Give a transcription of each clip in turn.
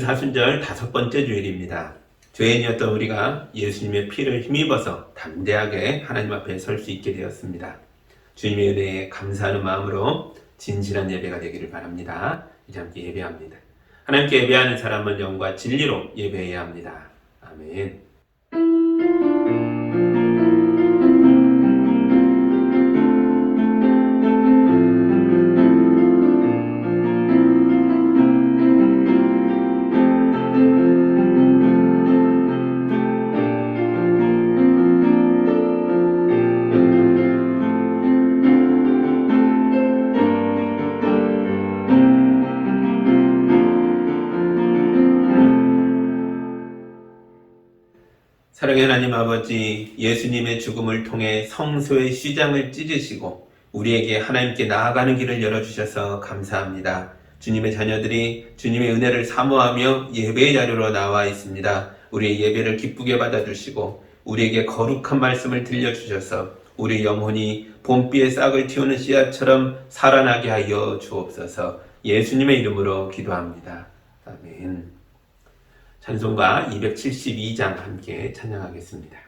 사순절 5번째 주일입니다. 죄인이었던 우리가 예수님의 피를 힘입어서 담대하게 하나님 앞에 설 수 있게 되었습니다. 주님의 은혜에 감사하는 마음으로 진실한 예배가 되기를 바랍니다. 이제 함께 예배합니다. 하나님께 예배하는 사람은 영과 진리로 예배해야 합니다. 아멘. 사랑의 하나님 아버지, 예수님의 죽음을 통해 성소의 휘장을 찢으시고 우리에게 하나님께 나아가는 길을 열어주셔서 감사합니다. 주님의 자녀들이 주님의 은혜를 사모하며 예배의 자리로 나와 있습니다. 우리의 예배를 기쁘게 받아주시고 우리에게 거룩한 말씀을 들려주셔서 우리 영혼이 봄비에 싹을 틔우는 씨앗처럼 살아나게 하여 주옵소서. 예수님의 이름으로 기도합니다. 아멘. 찬송가 272장 함께 찬양하겠습니다.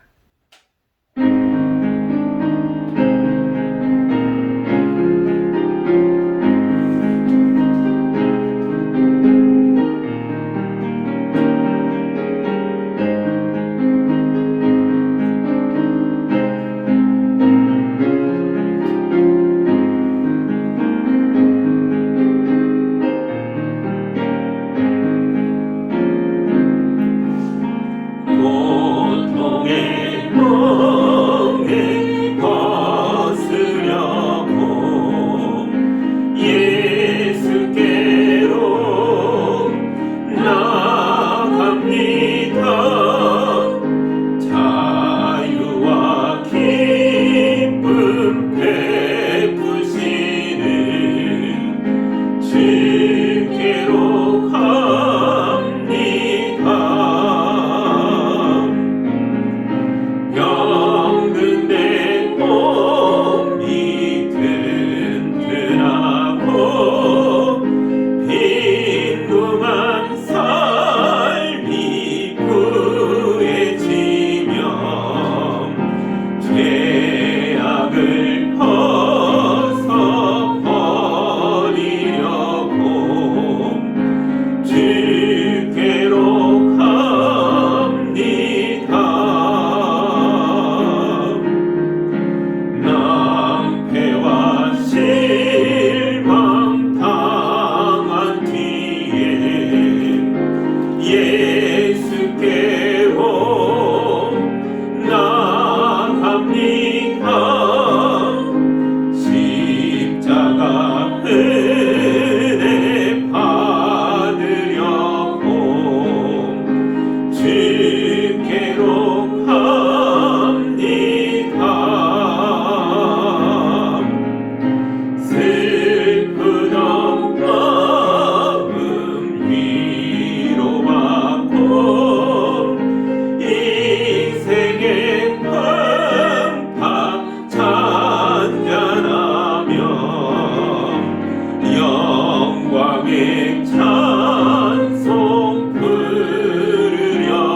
찬송 부르려고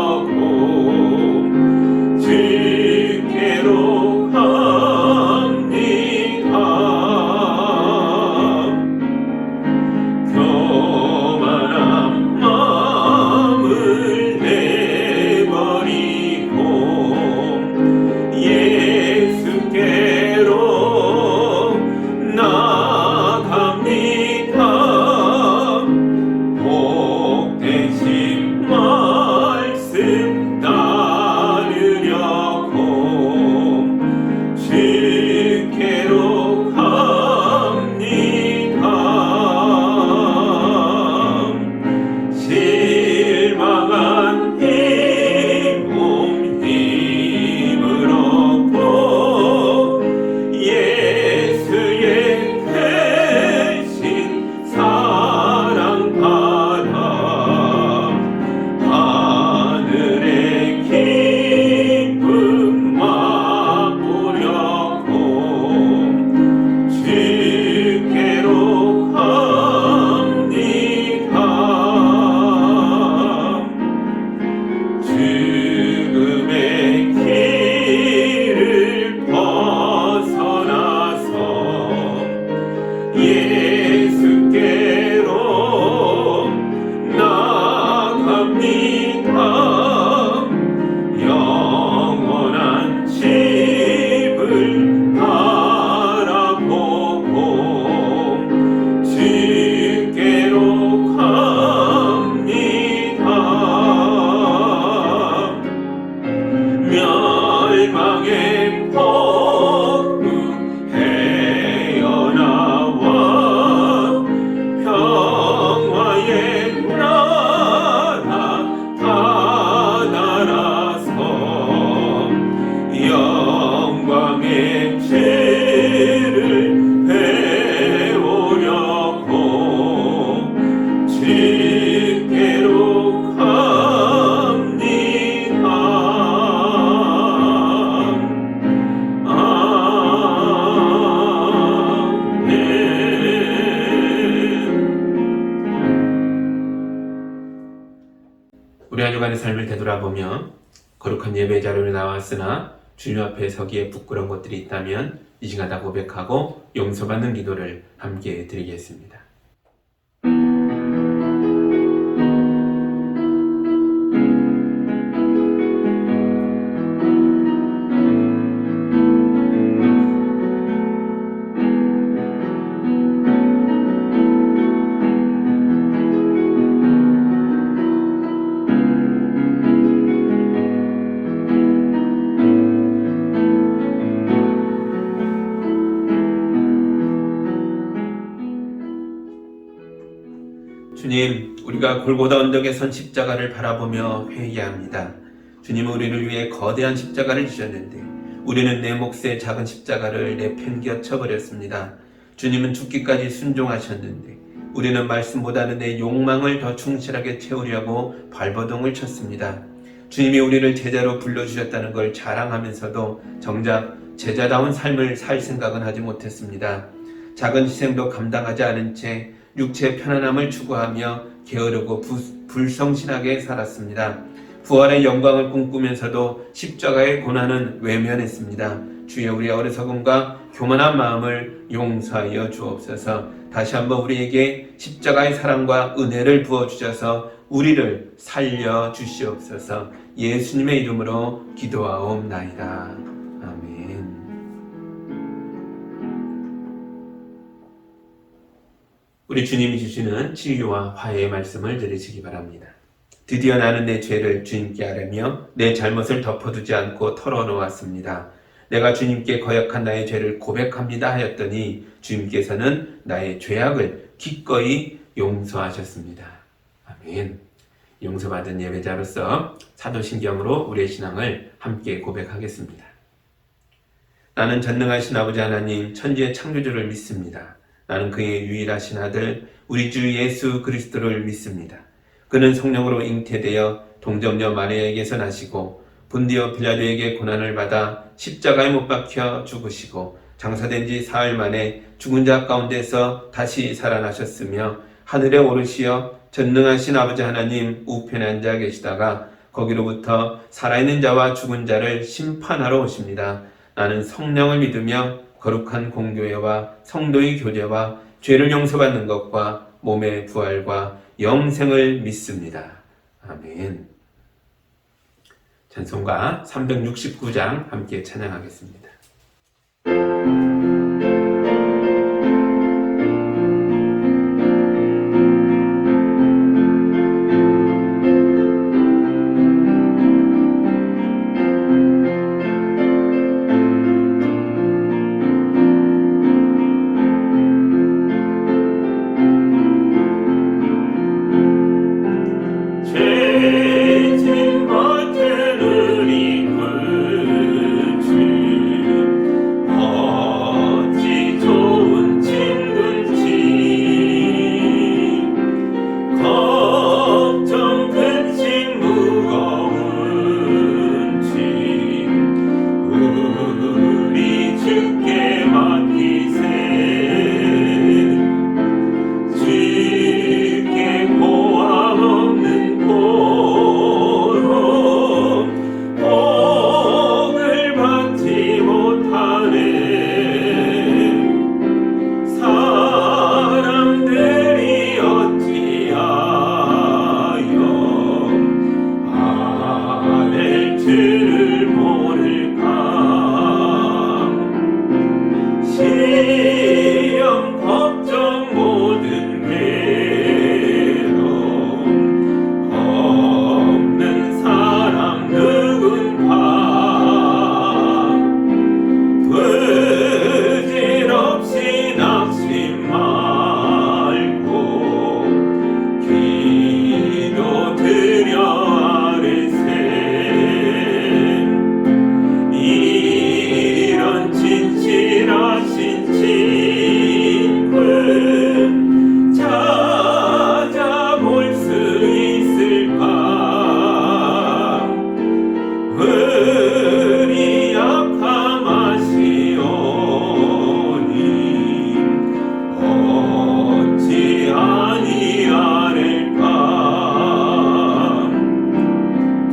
영원한 집을 바라보고 주께로 갑니다. 멸망의 폭풍 헤어나와 평화의 나라 다다라서 영광의 죄를 배우려고 주께로 갑니다. 우리 한 주간의 삶을 되돌아보며 거룩한 예배 자료에 나왔으나 주님 앞에 서기에 부끄러운 것들이 있다면 이 시간 다 고백하고 용서받는 기도를 함께 드리겠습니다. 주님, 우리가 골고다 언덕에 선 십자가를 바라보며 회개합니다. 주님은 우리를 위해 거대한 십자가를 지셨는데 우리는 내 몫의 작은 십자가를 내팽개쳐 버렸습니다. 주님은 죽기까지 순종하셨는데 우리는 말씀보다는 내 욕망을 더 충실하게 채우려고 발버둥을 쳤습니다. 주님이 우리를 제자로 불러주셨다는 걸 자랑하면서도 정작 제자다운 삶을 살 생각은 하지 못했습니다. 작은 희생도 감당하지 않은 채 육체의 편안함을 추구하며 게으르고 불성실하게 살았습니다. 부활의 영광을 꿈꾸면서도 십자가의 고난은 외면했습니다. 주여, 우리 어리석음과 교만한 마음을 용서하여 주옵소서. 다시 한번 우리에게 십자가의 사랑과 은혜를 부어주셔서 우리를 살려주시옵소서. 예수님의 이름으로 기도하옵나이다. 아멘. 우리 주님이 주시는 치유와 화해의 말씀을 들으시기 바랍니다. 드디어 나는 내 죄를 주님께 아뢰며 내 잘못을 덮어두지 않고 털어놓았습니다. 내가 주님께 거역한 나의 죄를 고백합니다 하였더니 주님께서는 나의 죄악을 기꺼이 용서하셨습니다. 아멘. 용서받은 예배자로서 사도신경으로 우리의 신앙을 함께 고백하겠습니다. 나는 전능하신 아버지 하나님, 천지의 창조주를 믿습니다. 나는 그의 유일하신 아들 우리 주 예수 그리스도를 믿습니다. 그는 성령으로 잉태되어 동정녀 마리아에게서 나시고 본디오 빌라도에게 고난을 받아 십자가에 못 박혀 죽으시고 장사된 지 사흘 만에 죽은 자 가운데서 다시 살아나셨으며 하늘에 오르시어 전능하신 아버지 하나님 우편에 앉아 계시다가 거기로부터 살아있는 자와 죽은 자를 심판하러 오십니다. 나는 성령을 믿으며 거룩한 공교회와 성도의 교제와 죄를 용서받는 것과 몸의 부활과 영생을 믿습니다. 아멘. 찬송가 369장 함께 찬양하겠습니다. 죄진 못하는 이 그 주 줄을 모를까. 시험 걱정 모든 괴로움 없는 사람 누군가. 부질없이 낙심 말고 기도드려 아뢰세. 이런 진실하신 친구 찾아볼 수 있을까. 우리 약함하시오니 어찌 아니하릴까.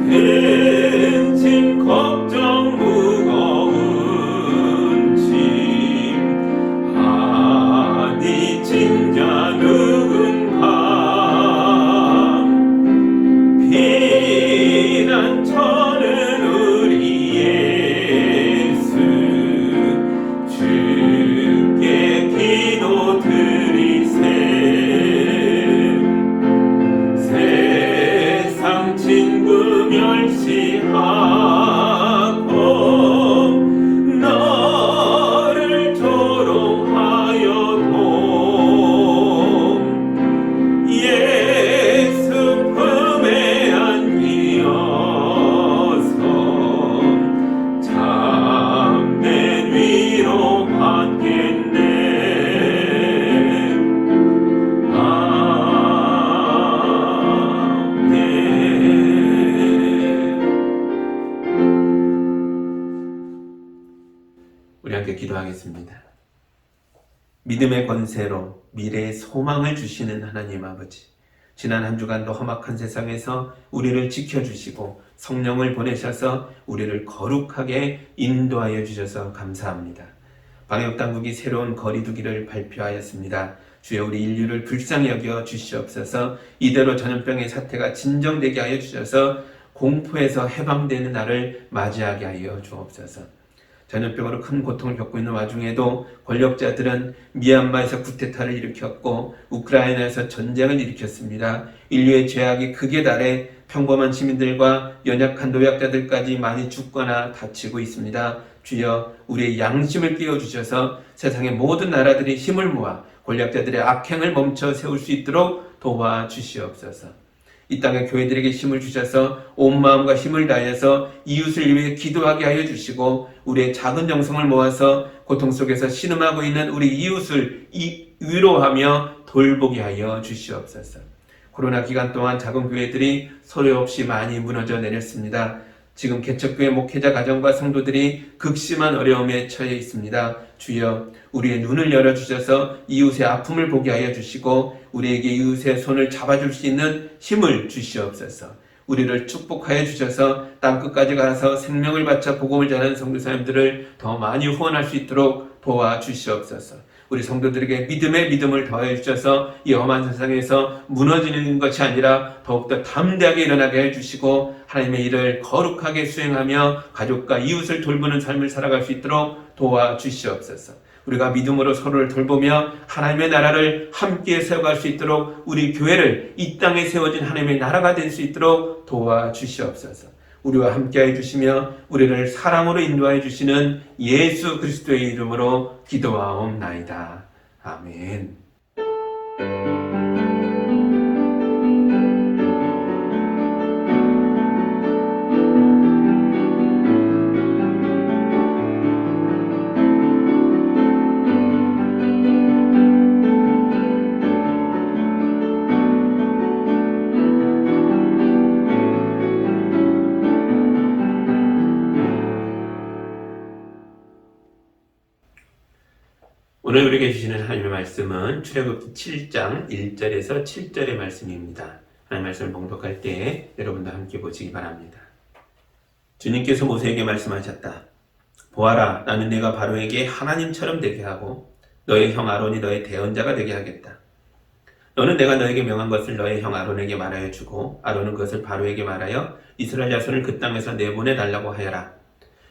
큰 짐 걱정 무거운 짐 아니 진자 누군가. 피난처는 우리 예수 주께 기도드리세. 세상 친구 멸시하고 너를 조롱하여도 예수 품에 안기어서 참된 위로 받겠네. 우리 함께 기도하겠습니다. 믿음의 권세로 미래의 소망을 주시는 하나님 아버지, 지난 한 주간도 험악한 세상에서 우리를 지켜주시고 성령을 보내셔서 우리를 거룩하게 인도하여 주셔서 감사합니다. 방역당국이 새로운 거리두기를 발표하였습니다. 주여 우리 인류를 불쌍히 여겨 주시옵소서. 이대로 전염병의 사태가 진정되게 하여 주셔서 공포에서 해방되는 날을 맞이하게 하여 주옵소서. 전염병으로 큰 고통을 겪고 있는 와중에도 권력자들은 미얀마에서 쿠데타를 일으켰고 우크라이나에서 전쟁을 일으켰습니다. 인류의 죄악이 극에 달해 평범한 시민들과 연약한 노약자들까지 많이 죽거나 다치고 있습니다. 주여 우리의 양심을 깨워주셔서 세상의 모든 나라들이 힘을 모아 권력자들의 악행을 멈춰 세울 수 있도록 도와주시옵소서. 이 땅의 교회들에게 힘을 주셔서 온 마음과 힘을 다해서 이웃을 위해 기도하게 하여 주시고 우리의 작은 정성을 모아서 고통 속에서 신음하고 있는 우리 이웃을 위로하며 돌보게 하여 주시옵소서. 코로나 기간 동안 작은 교회들이 소리 없이 많이 무너져 내렸습니다. 지금 개척교회 목회자 가정과 성도들이 극심한 어려움에 처해 있습니다. 주여 우리의 눈을 열어주셔서 이웃의 아픔을 보게 하여 주시고 우리에게 이웃의 손을 잡아줄 수 있는 힘을 주시옵소서. 우리를 축복하여 주셔서 땅끝까지 가서 생명을 바쳐 복음을 전하는 성도사님들을 더 많이 후원할 수 있도록 도와주시옵소서. 우리 성도들에게 믿음의 믿음을 더해 주셔서 이 험한 세상에서 무너지는 것이 아니라 더욱더 담대하게 일어나게 해주시고 하나님의 일을 거룩하게 수행하며 가족과 이웃을 돌보는 삶을 살아갈 수 있도록 도와주시옵소서. 우리가 믿음으로 서로를 돌보며 하나님의 나라를 함께 세워갈 수 있도록 우리 교회를 이 땅에 세워진 하나님의 나라가 될 수 있도록 도와주시옵소서. 우리와 함께해 주시며 우리를 사랑으로 인도해 주시는 예수 그리스도의 이름으로 기도하옵나이다. 아멘. 오늘 우리에게 주시는 하나님의 말씀은 출애굽기 7장 1절에서 7절의 말씀입니다. 하나님의 말씀을 봉독할 때 여러분도 함께 보시기 바랍니다. 주님께서 모세에게 말씀하셨다. 보아라, 나는 내가 바로에게 하나님처럼 되게 하고 너의 형 아론이 너의 대언자가 되게 하겠다. 너는 내가 너에게 명한 것을 너의 형 아론에게 말하여 주고 아론은 그것을 바로에게 말하여 이스라엘 자손을 그 땅에서 내보내 달라고 하여라.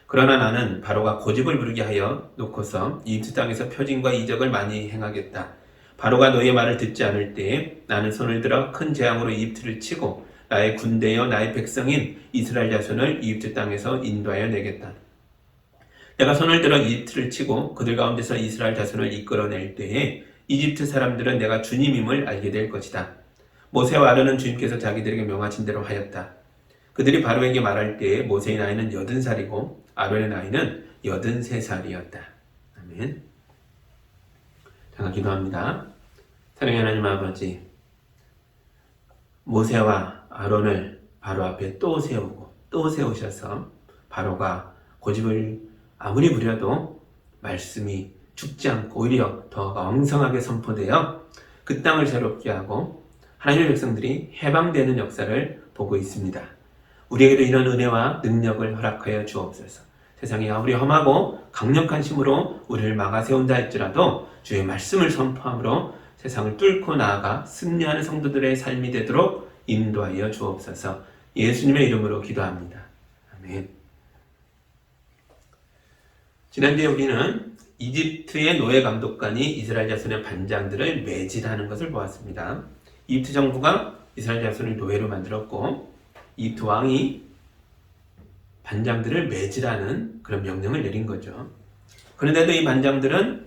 그러나 나는 바로가 고집을 부리게 하여 놓고서 이집트 땅에서 표징과 이적을 많이 행하겠다. 바로가 너의 말을 듣지 않을 때에 나는 손을 들어 큰 재앙으로 이집트를 치고 나의 군대여 나의 백성인 이스라엘 자손을 이집트 땅에서 인도하여 내겠다. 내가 손을 들어 이집트를 치고 그들 가운데서 이스라엘 자손을 이끌어낼 때에 이집트 사람들은 내가 주님임을 알게 될 것이다. 모세와 아론은 주님께서 자기들에게 명하신 대로 하였다. 그들이 바로에게 말할 때에 모세의 나이는 80살이고 아론의 나이는 83살이었다. 아멘. 제가 기도합니다. 사랑의 하나님 아버지, 모세와 아론을 바로 앞에 또 세우고 또 세우셔서 바로가 고집을 아무리 부려도 말씀이 죽지 않고 오히려 더 왕성하게 선포되어 그 땅을 새롭게 하고 하나님의 백성들이 해방되는 역사를 보고 있습니다. 우리에게도 이런 은혜와 능력을 허락하여 주옵소서. 세상이 아무리 험하고 강력한 힘으로 우리를 막아 세운다 할지라도 주의 말씀을 선포함으로 세상을 뚫고 나아가 승리하는 성도들의 삶이 되도록 인도하여 주옵소서. 예수님의 이름으로 기도합니다. 아멘. 지난주에 우리는 이집트의 노예 감독관이 이스라엘 자손의 반장들을 매질하는 것을 보았습니다. 이집트 정부가 이스라엘 자손을 노예로 만들었고 이집트 왕이 반장들을 매질하는 그런 명령을 내린 거죠. 그런데도 이 반장들은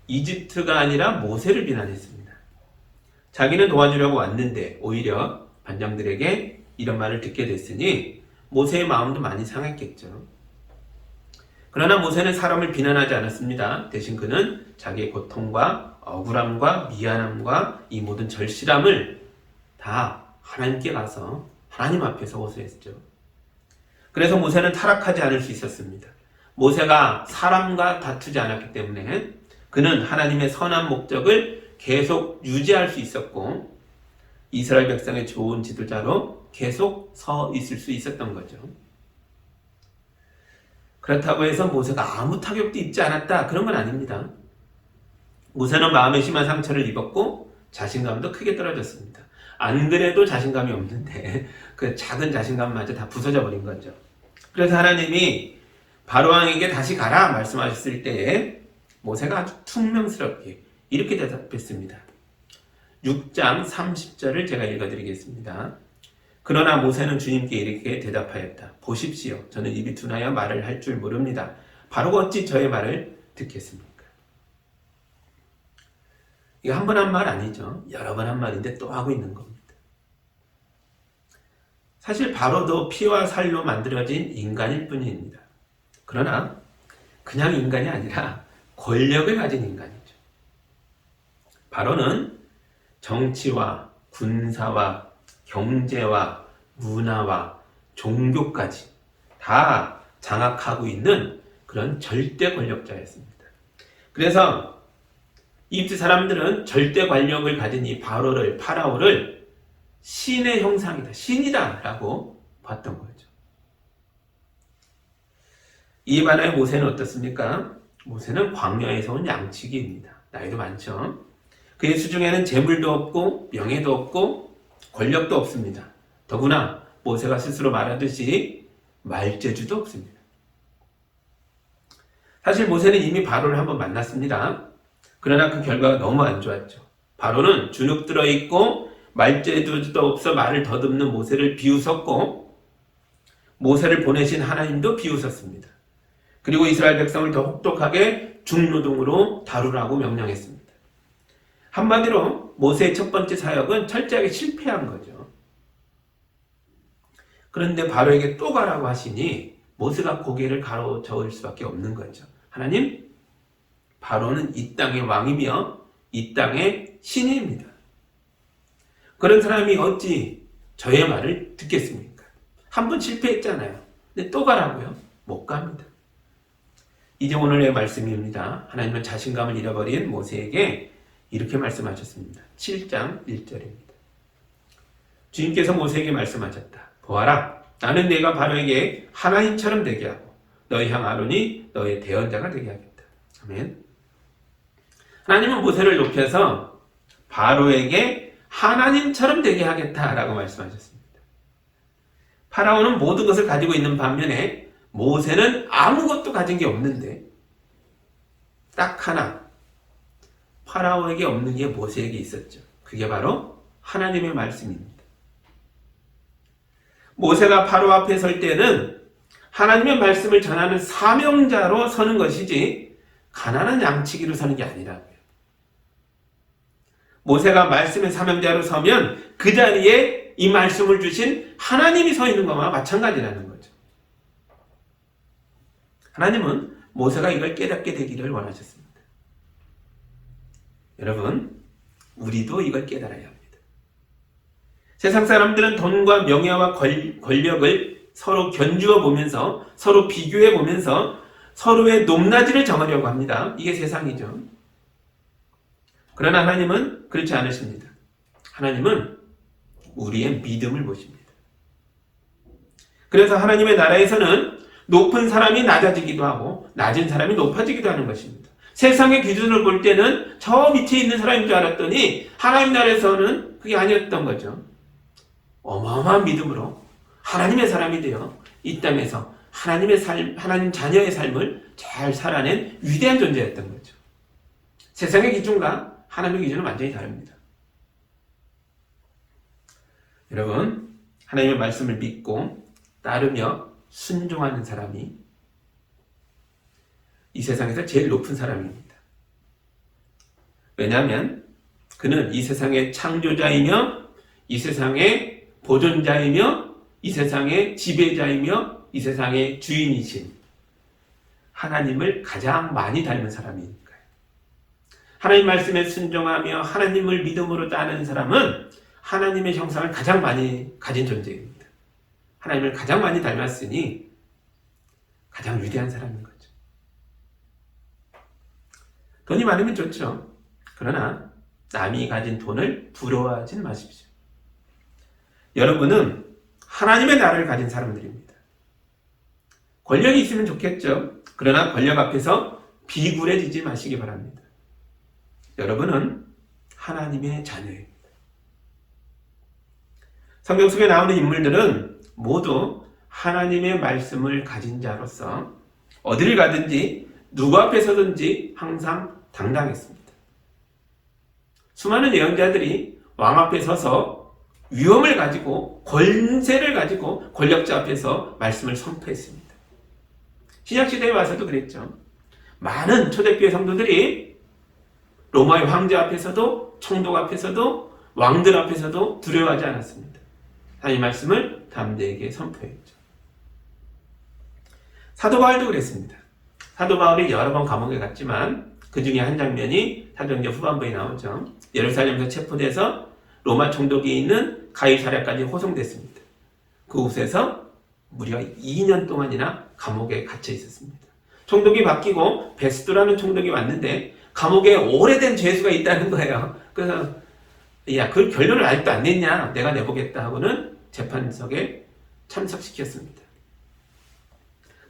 이집트가 아니라 모세를 비난했습니다. 자기는 도와주려고 왔는데 오히려 반장들에게 이런 말을 듣게 됐으니 모세의 마음도 많이 상했겠죠. 그러나 모세는 사람을 비난하지 않았습니다. 대신 그는 자기의 고통과 억울함과 미안함과 이 모든 절실함을 다 하나님께 가서 하나님 앞에서 호소했죠. 그래서 모세는 타락하지 않을 수 있었습니다. 모세가 사람과 다투지 않았기 때문에 그는 하나님의 선한 목적을 계속 유지할 수 있었고 이스라엘 백성의 좋은 지도자로 계속 서 있을 수 있었던 거죠. 그렇다고 해서 모세가 아무 타격도 입지 않았다, 그런 건 아닙니다. 모세는 마음에 심한 상처를 입었고 자신감도 크게 떨어졌습니다. 안 그래도 자신감이 없는데 그 작은 자신감마저 다 부서져 버린 거죠. 그래서 하나님이 바로왕에게 다시 가라 말씀하셨을 때에 모세가 아주 퉁명스럽게 이렇게 대답했습니다. 6장 30절을 제가 읽어드리겠습니다. 그러나 모세는 주님께 이렇게 대답하였다. 보십시오. 저는 입이 둔하여 말을 할 줄 모릅니다. 바로가 어찌 저의 말을 듣겠습니까? 이거 한 번 한 말 아니죠. 여러 번 한 말인데 또 하고 있는 겁니다. 사실 바로도 피와 살로 만들어진 인간일 뿐입니다. 그러나 그냥 인간이 아니라 권력을 가진 인간이죠. 바로는 정치와 군사와 경제와 문화와 종교까지 다 장악하고 있는 그런 절대 권력자였습니다. 그래서 이집트 사람들은 절대 권력을 가진 이 파라오를 신의 형상이다, 신이다 라고 봤던 거죠. 이에 반해 모세는 어떻습니까? 모세는 광야에서 온 양치기입니다. 나이도 많죠. 그의 수중에는 재물도 없고 명예도 없고 권력도 없습니다. 더구나 모세가 스스로 말하듯이 말재주도 없습니다. 사실 모세는 이미 바로를 한번 만났습니다. 그러나 그 결과가 너무 안 좋았죠. 바로는 주눅 들어있고 말재주도 없어 말을 더듬는 모세를 비웃었고 모세를 보내신 하나님도 비웃었습니다. 그리고 이스라엘 백성을 더 혹독하게 중노동으로 다루라고 명령했습니다. 한마디로 모세의 첫 번째 사역은 철저하게 실패한 거죠. 그런데 바로에게 또 가라고 하시니 모세가 고개를 가로저을 수밖에 없는 거죠. 하나님, 바로는 이 땅의 왕이며 이 땅의 신입니다. 그런 사람이 어찌 저의 말을 듣겠습니까? 한 번 실패했잖아요. 근데 또 가라고요? 못 갑니다. 이제 오늘의 말씀입니다. 하나님은 자신감을 잃어버린 모세에게 이렇게 말씀하셨습니다. 7장 1절입니다. 주님께서 모세에게 말씀하셨다. 보아라, 나는 내가 바로에게 하나님처럼 되게 하고 너희 형 아론이 너의 대언자가 되게 하겠다. 아멘. 하나님은 모세를 높여서 바로에게 하나님처럼 되게 하겠다라고 말씀하셨습니다. 파라오는 모든 것을 가지고 있는 반면에 모세는 아무것도 가진 게 없는데 딱 하나, 파라오에게 없는 게 모세에게 있었죠. 그게 바로 하나님의 말씀입니다. 모세가 파라오 앞에 설 때는 하나님의 말씀을 전하는 사명자로 서는 것이지 가난한 양치기로 서는 게 아니라고요. 모세가 말씀의 사명자로 서면 그 자리에 이 말씀을 주신 하나님이 서 있는 것과 마찬가지라는 거죠. 하나님은 모세가 이걸 깨닫게 되기를 원하셨습니다. 여러분, 우리도 이걸 깨달아야 합니다. 세상 사람들은 돈과 명예와 권력을 서로 견주어 보면서 서로 비교해 보면서 서로의 높낮이를 정하려고 합니다. 이게 세상이죠. 그러나 하나님은 그렇지 않으십니다. 하나님은 우리의 믿음을 보십니다. 그래서 하나님의 나라에서는 높은 사람이 낮아지기도 하고 낮은 사람이 높아지기도 하는 것입니다. 세상의 기준으로 볼 때는 저 밑에 있는 사람인 줄 알았더니 하나님 나라에서는 그게 아니었던 거죠. 어마어마한 믿음으로 하나님의 사람이 되어 이 땅에서 하나님의 삶, 하나님 자녀의 삶을 잘 살아낸 위대한 존재였던 거죠. 세상의 기준과 하나님의 기준은 완전히 다릅니다. 여러분, 하나님의 말씀을 믿고 따르며 순종하는 사람이 이 세상에서 제일 높은 사람입니다. 왜냐하면 그는 이 세상의 창조자이며 이 세상의 보존자이며 이 세상의 지배자이며 이 세상의 주인이신 하나님을 가장 많이 닮은 사람이니까요. 하나님 말씀에 순종하며 하나님을 믿음으로 따르는 사람은 하나님의 형상을 가장 많이 가진 존재입니다. 하나님을 가장 많이 닮았으니 가장 위대한 사람인 거죠. 돈이 많으면 좋죠. 그러나 남이 가진 돈을 부러워하지는 마십시오. 여러분은 하나님의 나라를 가진 사람들입니다. 권력이 있으면 좋겠죠. 그러나 권력 앞에서 비굴해지지 마시기 바랍니다. 여러분은 하나님의 자녀입니다. 성경 속에 나오는 인물들은 모두 하나님의 말씀을 가진 자로서 어디를 가든지 누구 앞에 서든지 항상 당당했습니다. 수많은 예언자들이 왕 앞에 서서 위엄을 가지고 권세를 가지고 권력자 앞에서 말씀을 선포했습니다. 신약시대에 와서도 그랬죠. 많은 초대교회 성도들이 로마의 황제 앞에서도 총독 앞에서도 왕들 앞에서도 두려워하지 않았습니다. 하나님의 말씀을 담대하게 선포했죠. 사도 바울도 그랬습니다. 사도 바울이 여러 번 감옥에 갔지만 그 중에 한 장면이 사도행전 후반부에 나오죠. 예루살렘에서 체포돼서 로마 총독이 있는 가이사랴까지 호송됐습니다. 그곳에서 무려 2년 동안이나 감옥에 갇혀 있었습니다. 총독이 바뀌고 베스도라는 총독이 왔는데 감옥에 오래된 죄수가 있다는 거예요. 그래서 야, 그 결론을 아직도 안 냈냐? 내가 내보겠다 하고는 재판석에 참석시켰습니다.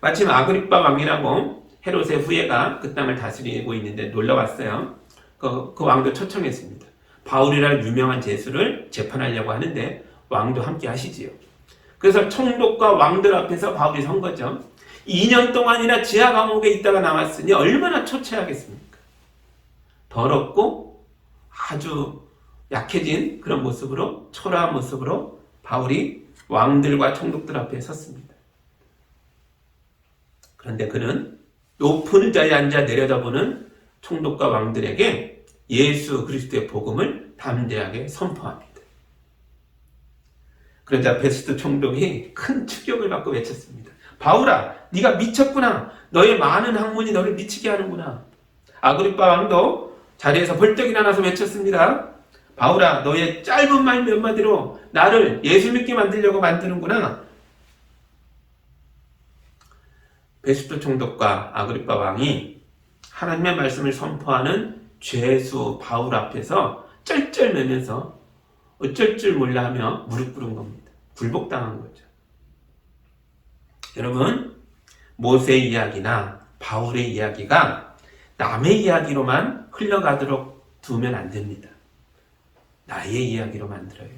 마침 아그리빠 왕이라고 헤롯의 후예가 그 땅을 다스리고 있는데 놀러 왔어요. 그 왕도 초청했습니다. 바울이라는 유명한 죄수를 재판하려고 하는데 왕도 함께 하시지요. 그래서 총독과 왕들 앞에서 바울이 선 거죠. 2년 동안이나 지하 감옥에 있다가 나왔으니 얼마나 초췌하겠습니까? 더럽고 아주 약해진 그런 모습으로, 초라한 모습으로 바울이 왕들과 총독들 앞에 섰습니다. 그런데 그는 높은 의자에 앉아 내려다보는 총독과 왕들에게 예수 그리스도의 복음을 담대하게 선포합니다. 그러자 베스도 총독이 큰 충격을 받고 외쳤습니다. 바울아, 네가 미쳤구나. 너의 많은 학문이 너를 미치게 하는구나. 아그리빠 왕도 자리에서 벌떡 일어나서 외쳤습니다. 바울아, 너의 짧은 말 몇 마디로 나를 예수 믿게 만들려고 만드는구나. 베스도 총독과 아그리빠 왕이 하나님의 말씀을 선포하는 죄수 바울 앞에서 쩔쩔매면서 어쩔 줄 몰라 하며 무릎 꿇은 겁니다. 굴복당한 거죠. 여러분, 모세의 이야기나 바울의 이야기가 남의 이야기로만 흘러가도록 두면 안 됩니다. 나의 이야기로 만들어야죠.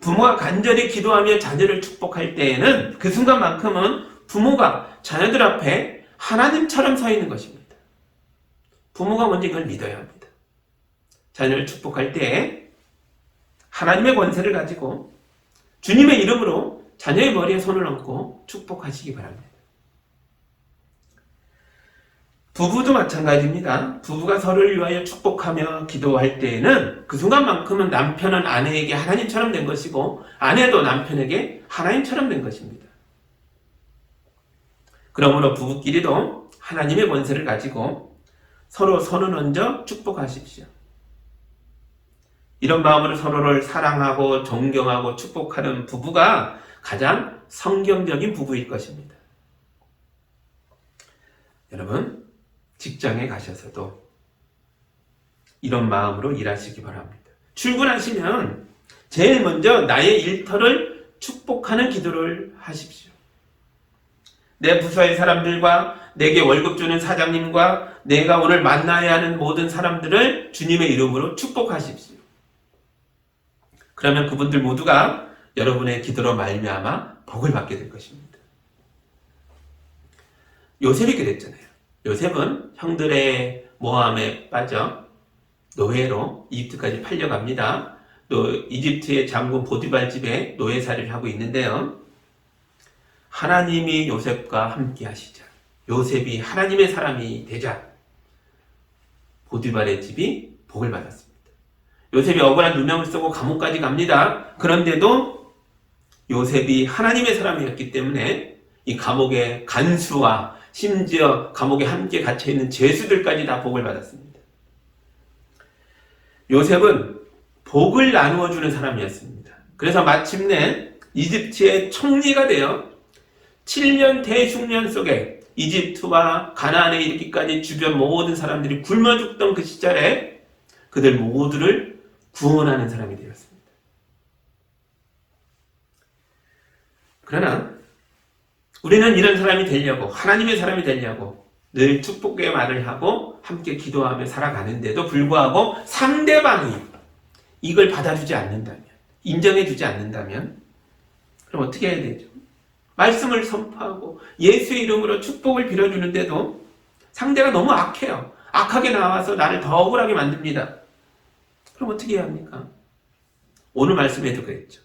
부모가 간절히 기도하며 자녀를 축복할 때에는 그 순간만큼은 부모가 자녀들 앞에 하나님처럼 서 있는 것입니다. 부모가 먼저 이걸 믿어야 합니다. 자녀를 축복할 때 하나님의 권세를 가지고 주님의 이름으로 자녀의 머리에 손을 얹고 축복하시기 바랍니다. 부부도 마찬가지입니다. 부부가 서로를 위하여 축복하며 기도할 때에는 그 순간만큼은 남편은 아내에게 하나님처럼 된 것이고 아내도 남편에게 하나님처럼 된 것입니다. 그러므로 부부끼리도 하나님의 권세를 가지고 서로 손을 얹어 축복하십시오. 이런 마음으로 서로를 사랑하고 존경하고 축복하는 부부가 가장 성경적인 부부일 것입니다. 여러분, 직장에 가셔서도 이런 마음으로 일하시기 바랍니다. 출근하시면 제일 먼저 나의 일터를 축복하는 기도를 하십시오. 내 부서의 사람들과 내게 월급 주는 사장님과 내가 오늘 만나야 하는 모든 사람들을 주님의 이름으로 축복하십시오. 그러면 그분들 모두가 여러분의 기도로 말미암아 복을 받게 될 것입니다. 요셉이 그랬잖아요. 요셉은 형들의 모함에 빠져 노예로 이집트까지 팔려갑니다. 또 이집트의 장군 보디발 집에 노예살이를 하고 있는데요. 하나님이 요셉과 함께 하시자. 요셉이 하나님의 사람이 되자. 보디발의 집이 복을 받았습니다. 요셉이 억울한 누명을 쓰고 감옥까지 갑니다. 그런데도 요셉이 하나님의 사람이었기 때문에 이 감옥의 간수와 심지어 감옥에 함께 갇혀있는 죄수들까지 다 복을 받았습니다. 요셉은 복을 나누어 주는 사람이었습니다. 그래서 마침내 이집트의 총리가 되어 7년 대흉년 속에 이집트와 가나안에 이르기까지 주변 모든 사람들이 굶어 죽던 그 시절에 그들 모두를 구원하는 사람이 되었습니다. 그러나 우리는 이런 사람이 되려고, 하나님의 사람이 되려고 늘 축복의 말을 하고 함께 기도하며 살아가는데도 불구하고 상대방이 이걸 받아주지 않는다면, 인정해주지 않는다면 그럼 어떻게 해야 되죠? 말씀을 선포하고 예수의 이름으로 축복을 빌어주는데도 상대가 너무 악해요. 악하게 나와서 나를 더 억울하게 만듭니다. 그럼 어떻게 해야 합니까? 오늘 말씀에도 그랬죠.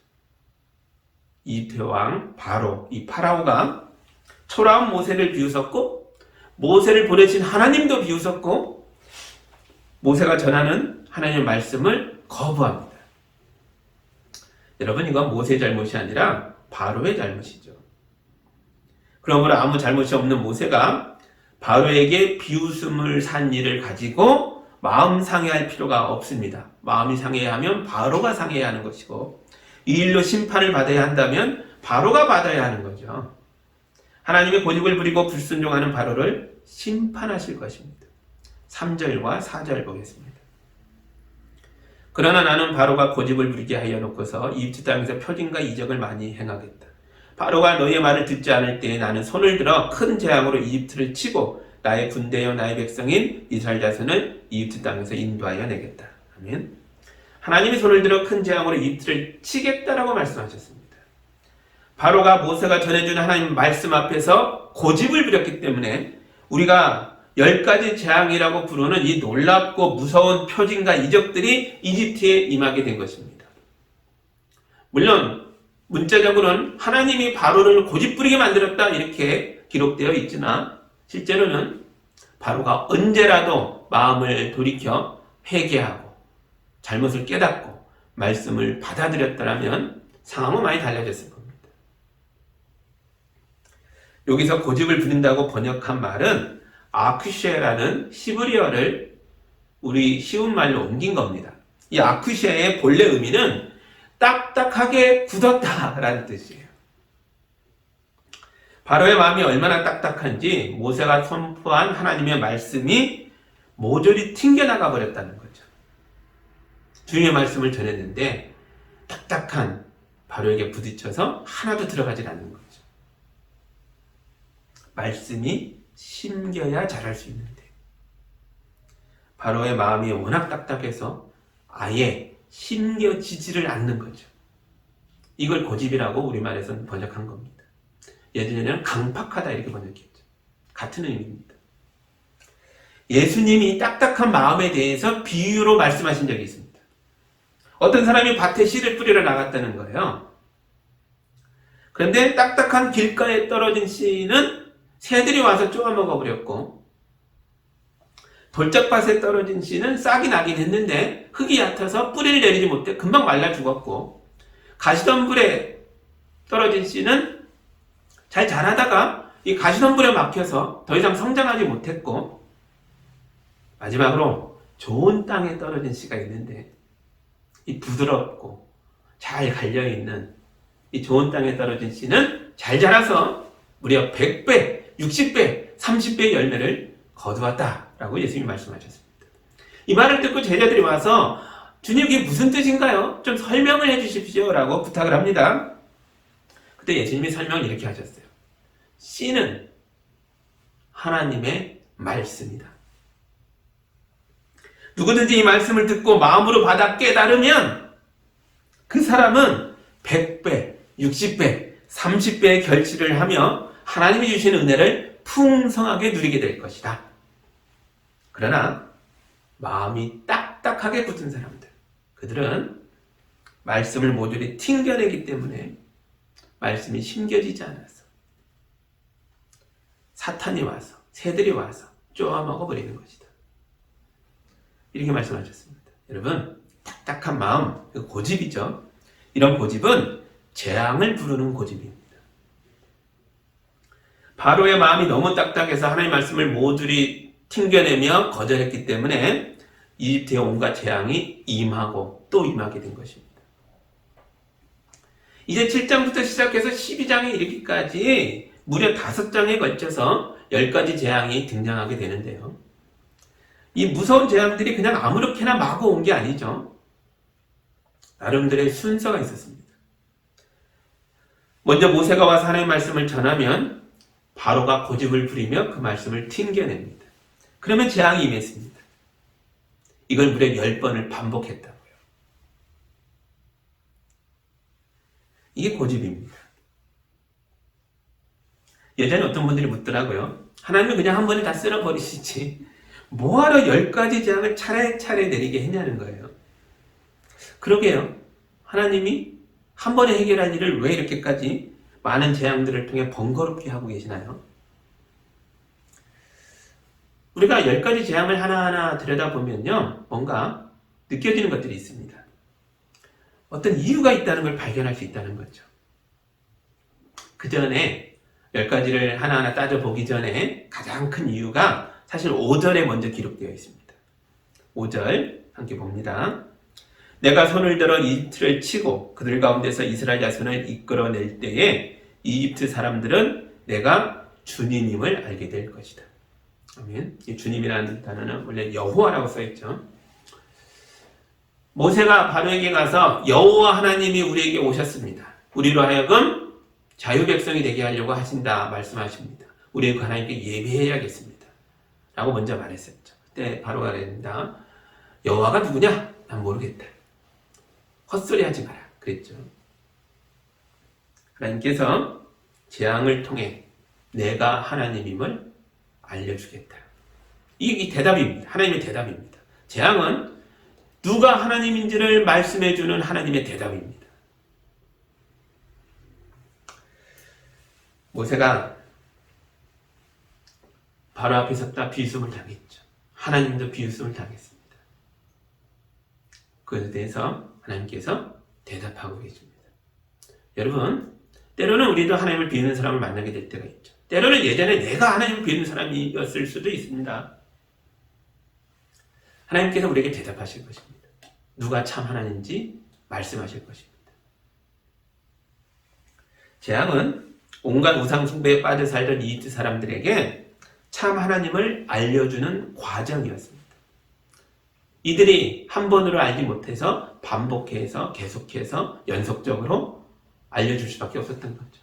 이집트 왕 바로, 이 파라오가 초라한 모세를 비웃었고 모세를 보내신 하나님도 비웃었고 모세가 전하는 하나님의 말씀을 거부합니다. 여러분, 이건 모세의 잘못이 아니라 바로의 잘못이죠. 그러므로 아무 잘못이 없는 모세가 바로에게 비웃음을 산 일을 가지고 마음 상해할 필요가 없습니다. 마음이 상해하면 바로가 상해야 하는 것이고 이 일로 심판을 받아야 한다면 바로가 받아야 하는 거죠. 하나님의 고집을 부리고 불순종하는 바로를 심판하실 것입니다. 3절과 4절 보겠습니다. 그러나 나는 바로가 고집을 부리게 하여 놓고서 이집트 땅에서 표징과 이적을 많이 행하겠다. 바로가 너희의 말을 듣지 않을 때에 나는 손을 들어 큰 재앙으로 이집트를 치고 나의 군대여 나의 백성인 이스라엘 자손을 이집트 땅에서 인도하여 내겠다. 아멘. 하나님이 손을 들어 큰 재앙으로 이집트를 치겠다라고 말씀하셨습니다. 바로가 모세가 전해준 하나님 말씀 앞에서 고집을 부렸기 때문에 우리가 10가지 재앙이라고 부르는 이 놀랍고 무서운 표징과 이적들이 이집트에 임하게 된 것입니다. 물론 문자적으로는 하나님이 바로를 고집부리게 만들었다 이렇게 기록되어 있지만 실제로는 바로가 언제라도 마음을 돌이켜 회개하고 잘못을 깨닫고 말씀을 받아들였다면 상황은 많이 달라졌을 겁니다. 여기서 고집을 부린다고 번역한 말은 아쿠쉐라는 히브리어를 우리 쉬운 말로 옮긴 겁니다. 이 아쿠쉐의 본래 의미는 딱딱하게 굳었다라는 뜻이에요. 바로의 마음이 얼마나 딱딱한지 모세가 선포한 하나님의 말씀이 모조리 튕겨나가 버렸다는 거죠. 주님의 말씀을 전했는데 딱딱한 바로에게 부딪혀서 하나도 들어가지 않는 거죠. 말씀이 심겨야 자랄 수 있는데 바로의 마음이 워낙 딱딱해서 아예 심겨지지를 않는 거죠. 이걸 고집이라고 우리말에서는 번역한 겁니다. 예전에는 강팍하다 이렇게 번역했죠. 같은 의미입니다. 예수님이 딱딱한 마음에 대해서 비유로 말씀하신 적이 있습니다. 어떤 사람이 밭에 씨를 뿌리러 나갔다는 거예요. 그런데 딱딱한 길가에 떨어진 씨는 새들이 와서 쪼아 먹어버렸고, 돌짝밭에 떨어진 씨는 싹이 나긴 했는데 흙이 얕아서 뿌리를 내리지 못해 금방 말라 죽었고, 가시덤불에 떨어진 씨는 잘 자라다가 이 가시덤불에 막혀서 더 이상 성장하지 못했고, 마지막으로 좋은 땅에 떨어진 씨가 있는데 이 부드럽고 잘 갈려있는 이 좋은 땅에 떨어진 씨는 잘 자라서 무려 100배, 60배, 30배의 열매를 거두었다라고 예수님이 말씀하셨습니다. 이 말을 듣고 제자들이 와서 주님 이게 무슨 뜻인가요? 좀 설명을 해주십시오 라고 부탁을 합니다. 그때 예수님이 설명을 이렇게 하셨어요. 씨는 하나님의 말씀이다. 누구든지 이 말씀을 듣고 마음으로 받아 깨달으면 그 사람은 100배, 60배, 30배의 결실을 하며 하나님이 주시는 은혜를 풍성하게 누리게 될 것이다. 그러나 마음이 딱딱하게 굳은 사람들, 그들은 말씀을 모조리 튕겨내기 때문에 말씀이 심겨지지 않아서 사탄이 와서, 새들이 와서 쪼아 먹어버리는 것이다. 이렇게 말씀하셨습니다. 여러분, 딱딱한 마음, 고집이죠. 이런 고집은 재앙을 부르는 고집입니다. 바로의 마음이 너무 딱딱해서 하나님의 말씀을 모조리 튕겨내며 거절했기 때문에 이집트의 온갖 재앙이 임하고 또 임하게 된 것입니다. 이제 7장부터 시작해서 12장에 이르기까지 무려 5장에 걸쳐서 10가지 재앙이 등장하게 되는데요. 이 무서운 재앙들이 그냥 아무렇게나 마구 온 게 아니죠. 나름대로의 순서가 있었습니다. 먼저 모세가 와서 하나님의 말씀을 전하면 바로가 고집을 부리며 그 말씀을 튕겨냅니다. 그러면 재앙이 임했습니다. 이걸 무려 10번을 반복했다고요. 이게 고집입니다. 예전에 어떤 분들이 묻더라고요. 하나님은 그냥 한 번에 다 쓸어버리시지 뭐하러 10가지 재앙을 차례차례 내리게 했냐는 거예요. 그러게요. 하나님이 한 번에 해결할 일을 왜 이렇게까지 많은 재앙들을 통해 번거롭게 하고 계시나요? 우리가 10가지 재앙을 하나하나 들여다보면요, 뭔가 느껴지는 것들이 있습니다. 어떤 이유가 있다는 걸 발견할 수 있다는 거죠. 그 전에 10가지를 하나하나 따져보기 전에 가장 큰 이유가 사실 5절에 먼저 기록되어 있습니다. 5절 함께 봅니다. 내가 손을 들어 이집트를 치고 그들 가운데서 이스라엘 자손을 이끌어낼 때에 이집트 사람들은 내가 주님임을 알게 될 것이다. 아멘. 이 주님이라는 단어는 원래 여호와라고 써있죠. 모세가 바로에게 가서 여호와 하나님이 우리에게 오셨습니다. 우리로 하여금 자유 백성이 되게 하려고 하신다 말씀하십니다. 우리 하나님께 예배해야겠습니다. 라고 먼저 말했었죠. 그때 바로가 그랬다. 여호와가 누구냐? 난 모르겠다. 헛소리 하지 마라. 그랬죠. 하나님께서 재앙을 통해 내가 하나님임을 알려주겠다. 이 대답입니다. 하나님의 대답입니다. 재앙은 누가 하나님인지를 말씀해주는 하나님의 대답입니다. 모세가 바로 앞에 섰다 비웃음을 당했죠. 하나님도 비웃음을 당했습니다. 그것에 대해서 하나님께서 대답하고 계십니다. 여러분, 때로는 우리도 하나님을 비웃는 사람을 만나게 될 때가 있죠. 때로는 예전에 내가 하나님을 비웃는 사람이었을 수도 있습니다. 하나님께서 우리에게 대답하실 것입니다. 누가 참 하나님인지 말씀하실 것입니다. 재앙은 온갖 우상 숭배에 빠져 살던 이집트 사람들에게 참 하나님을 알려주는 과정이었습니다. 이들이 한 번으로 알지 못해서 반복해서 계속해서 연속적으로 알려줄 수밖에 없었던 거죠.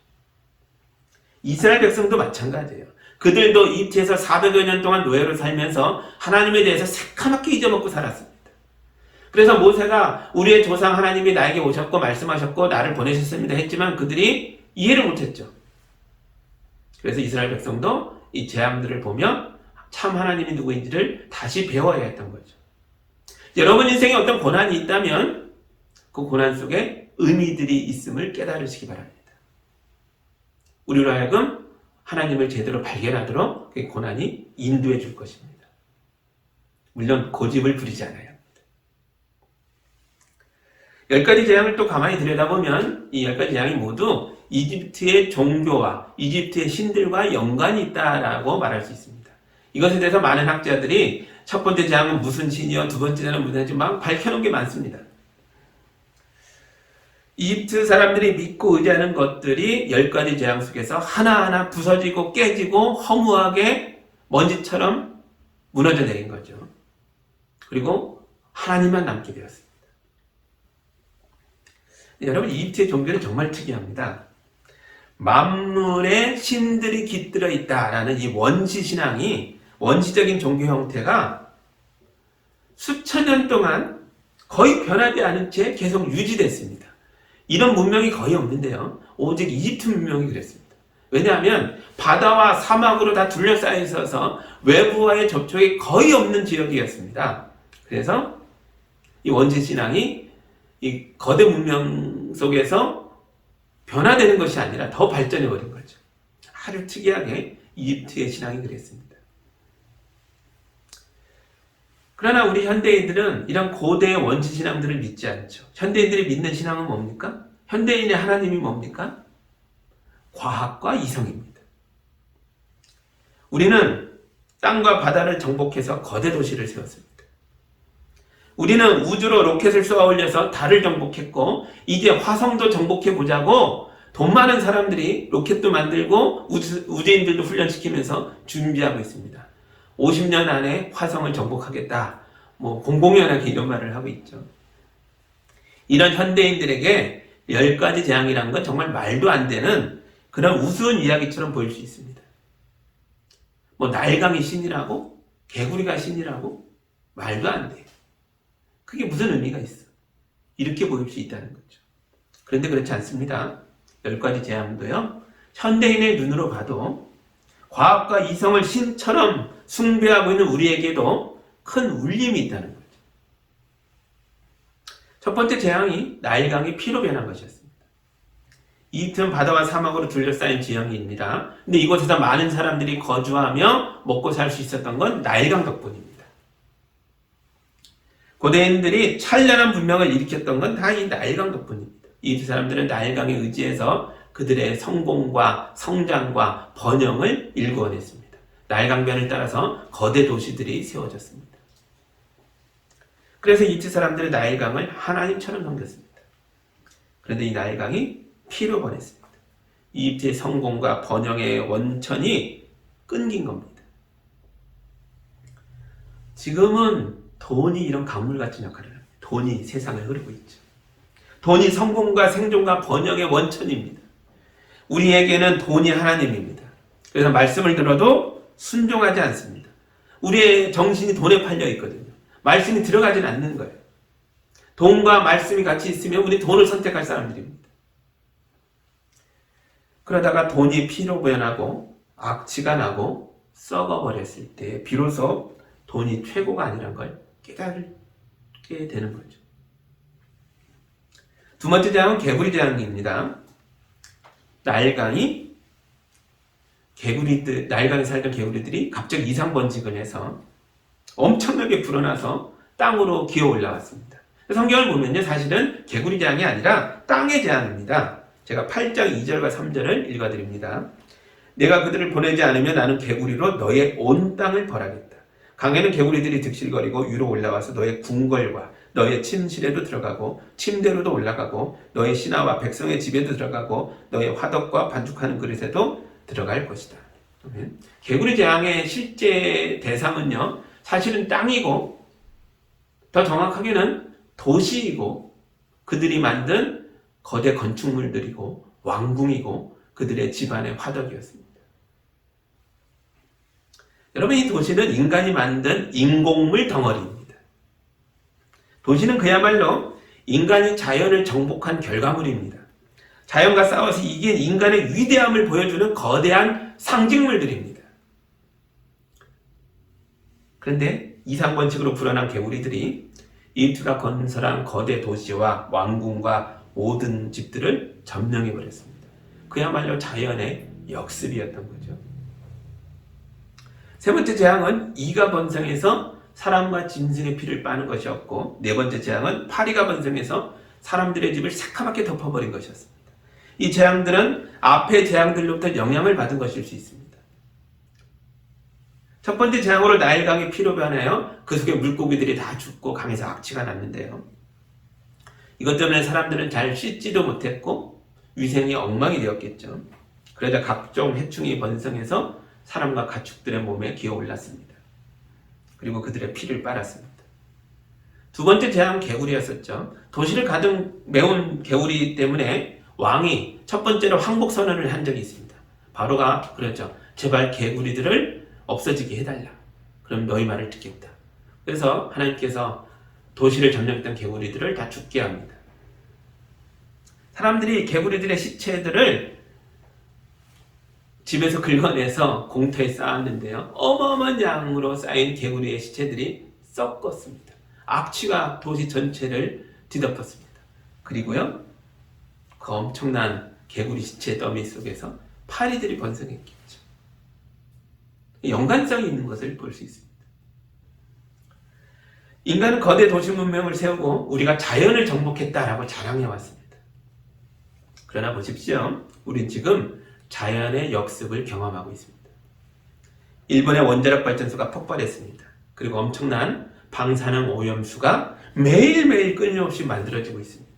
이스라엘 백성도 마찬가지예요. 그들도 이집트에서 400여 년 동안 노예로 살면서 하나님에 대해서 새카맣게 잊어먹고 살았습니다. 그래서 모세가 우리의 조상 하나님이 나에게 오셨고 말씀하셨고 나를 보내셨습니다 했지만 그들이 이해를 못했죠. 그래서 이스라엘 백성도 이 재앙들을 보며 참 하나님이 누구인지를 다시 배워야 했던 거죠. 여러분 인생에 어떤 고난이 있다면 그 고난 속에 의미들이 있음을 깨달으시기 바랍니다. 우리로 하여금 하나님을 제대로 발견하도록 그 고난이 인도해 줄 것입니다. 물론 고집을 부리지 않아요. 10가지 재앙을 또 가만히 들여다보면 이 10가지 재앙이 모두 이집트의 종교와 이집트의 신들과 연관이 있다라고 말할 수 있습니다. 이것에 대해서 많은 학자들이 첫 번째 재앙은 무슨 신이요, 두 번째 재앙은 무슨 신이요 막 밝혀놓은 게 많습니다. 이집트 사람들이 믿고 의지하는 것들이 10가지 재앙 속에서 하나하나 부서지고 깨지고 허무하게 먼지처럼 무너져 내린 거죠. 그리고 하나님만 남게 되었습니다. 여러분, 이집트의 종교는 정말 특이합니다. 만물에 신들이 깃들어 있다라는 이 원시신앙이, 원시적인 종교 형태가 수천 년 동안 거의 변하지 않은 채 계속 유지됐습니다. 이런 문명이 거의 없는데요. 오직 이집트 문명이 그랬습니다. 왜냐하면 바다와 사막으로 다 둘러싸여 있어서 외부와의 접촉이 거의 없는 지역이었습니다. 그래서 이 원시신앙이 이 거대 문명 속에서 변화되는 것이 아니라 더 발전해 버린 거죠. 아주 특이하게 이집트의 신앙이 그랬습니다. 그러나 우리 현대인들은 이런 고대의 원시신앙들을 믿지 않죠. 현대인들이 믿는 신앙은 뭡니까? 현대인의 하나님이 뭡니까? 과학과 이성입니다. 우리는 땅과 바다를 정복해서 거대 도시를 세웠습니다. 우리는 우주로 로켓을 쏘아 올려서 달을 정복했고 이제 화성도 정복해 보자고 돈 많은 사람들이 로켓도 만들고 우주인들도 훈련시키면서 준비하고 있습니다. 50년 안에 화성을 정복하겠다. 공공연하게 이런 말을 하고 있죠. 이런 현대인들에게 10가지 재앙이란 건 정말 말도 안 되는 그런 우스운 이야기처럼 보일 수 있습니다. 날강이 신이라고? 개구리가 신이라고? 말도 안 돼. 그게 무슨 의미가 있어? 이렇게 보일 수 있다는 거죠. 그런데 그렇지 않습니다. 10가지 재앙도요, 현대인의 눈으로 봐도 과학과 이성을 신처럼 숭배하고 있는 우리에게도 큰 울림이 있다는 거죠. 첫 번째 재앙이 나일강이 피로 변한 것이었습니다. 이집트는 바다와 사막으로 둘러싸인 지형입니다. 근데 이곳에서 많은 사람들이 거주하며 먹고 살 수 있었던 건 나일강 덕분입니다. 고대인들이 찬란한 문명을 일으켰던 건 다 이 나일강 덕분입니다. 이집트 사람들은 나일강에 의지해서 그들의 성공과 성장과 번영을 일구어냈습니다. 나일강변을 따라서 거대 도시들이 세워졌습니다. 그래서 이집트 사람들은 나일강을 하나님처럼 섬겼습니다. 그런데 이 나일강이 피로 변했습니다. 이집트의 성공과 번영의 원천이 끊긴 겁니다. 지금은 돈이 이런 강물 같은 역할을 합니다. 돈이 세상을 흐르고 있죠. 돈이 성공과 생존과 번영의 원천입니다. 우리에게는 돈이 하나님입니다. 그래서 말씀을 들어도 순종하지 않습니다. 우리의 정신이 돈에 팔려 있거든요. 말씀이 들어가진 않는 거예요. 돈과 말씀이 같이 있으면 우리 돈을 선택할 사람들입니다. 그러다가 돈이 피로 변하고 악취가 나고 썩어버렸을 때 비로소 돈이 최고가 아니란 걸 깨닫게 되는 거죠. 두 번째 재앙은 개구리 재앙입니다. 나일강에 살던 개구리들이 갑자기 이상번식을 해서 엄청나게 불어나서 땅으로 기어 올라왔습니다. 성경을 보면요, 사실은 개구리 재앙이 아니라 땅의 재앙입니다. 제가 8장 2절과 3절을 읽어드립니다. 내가 그들을 보내지 않으면 나는 개구리로 너의 온 땅을 벌하겠다. 강에는 개구리들이 득실거리고 위로 올라와서 너의 궁궐과 너의 침실에도 들어가고 침대로도 올라가고 너의 신하와 백성의 집에도 들어가고 너의 화덕과 반죽하는 그릇에도 들어갈 것이다. 개구리 재앙의 실제 대상은요, 사실은 땅이고 더 정확하게는 도시이고 그들이 만든 거대 건축물들이고 왕궁이고 그들의 집안의 화덕이었습니다. 여러분, 이 도시는 인간이 만든 인공물 덩어리입니다. 도시는 그야말로 인간이 자연을 정복한 결과물입니다. 자연과 싸워서 이긴 인간의 위대함을 보여주는 거대한 상징물들입니다. 그런데 이상번식으로 불어난 개구리들이 이집트가 건설한 거대 도시와 왕궁과 모든 집들을 점령해버렸습니다. 그야말로 자연의 역습이었던 거죠. 세 번째 재앙은 이가 번성해서 사람과 짐승의 피를 빠는 것이었고, 네 번째 재앙은 파리가 번성해서 사람들의 집을 새카맣게 덮어버린 것이었습니다. 이 재앙들은 앞의 재앙들로부터 영향을 받은 것일 수 있습니다. 첫 번째 재앙으로 나일강이 피로 변하여 그 속에 물고기들이 다 죽고 강에서 악취가 났는데요. 이것 때문에 사람들은 잘 씻지도 못했고 위생이 엉망이 되었겠죠. 그러자 각종 해충이 번성해서 사람과 가축들의 몸에 기어올랐습니다. 그리고 그들의 피를 빨았습니다. 두 번째 재앙은 개구리였었죠. 도시를 가득 메운 개구리 때문에 왕이 첫 번째로 항복 선언을 한 적이 있습니다. 바로가 그랬죠. 제발 개구리들을 없어지게 해달라. 그럼 너희 말을 듣겠다. 그래서 하나님께서 도시를 점령했던 개구리들을 다 죽게 합니다. 사람들이 개구리들의 시체들을 집에서 긁어내서 공터에 쌓았는데요. 어마어마한 양으로 쌓인 개구리의 시체들이 썩었습니다. 악취가 도시 전체를 뒤덮었습니다. 그리고요, 그 엄청난 개구리 시체 더미 속에서 파리들이 번성했겠죠. 연관성이 있는 것을 볼 수 있습니다. 인간은 거대 도시 문명을 세우고 우리가 자연을 정복했다라고 자랑해왔습니다. 그러나 보십시오. 우린 지금 자연의 역습을 경험하고 있습니다. 일본의 원자력 발전소가 폭발했습니다. 그리고 엄청난 방사능 오염수가 매일매일 끊임없이 만들어지고 있습니다.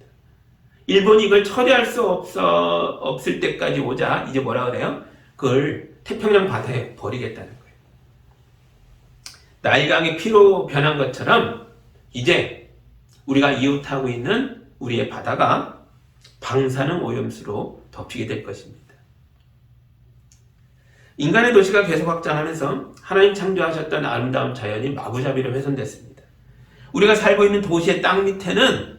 일본이 이걸 처리할 수 없을 때까지 오자 이제 뭐라 그래요? 그걸 태평양 바다에 버리겠다는 거예요. 나일강이 피로 변한 것처럼 이제 우리가 이웃하고 있는 우리의 바다가 방사능 오염수로 덮이게 될 것입니다. 인간의 도시가 계속 확장하면서 하나님 창조하셨던 아름다운 자연이 마구잡이로 훼손됐습니다. 우리가 살고 있는 도시의 땅 밑에는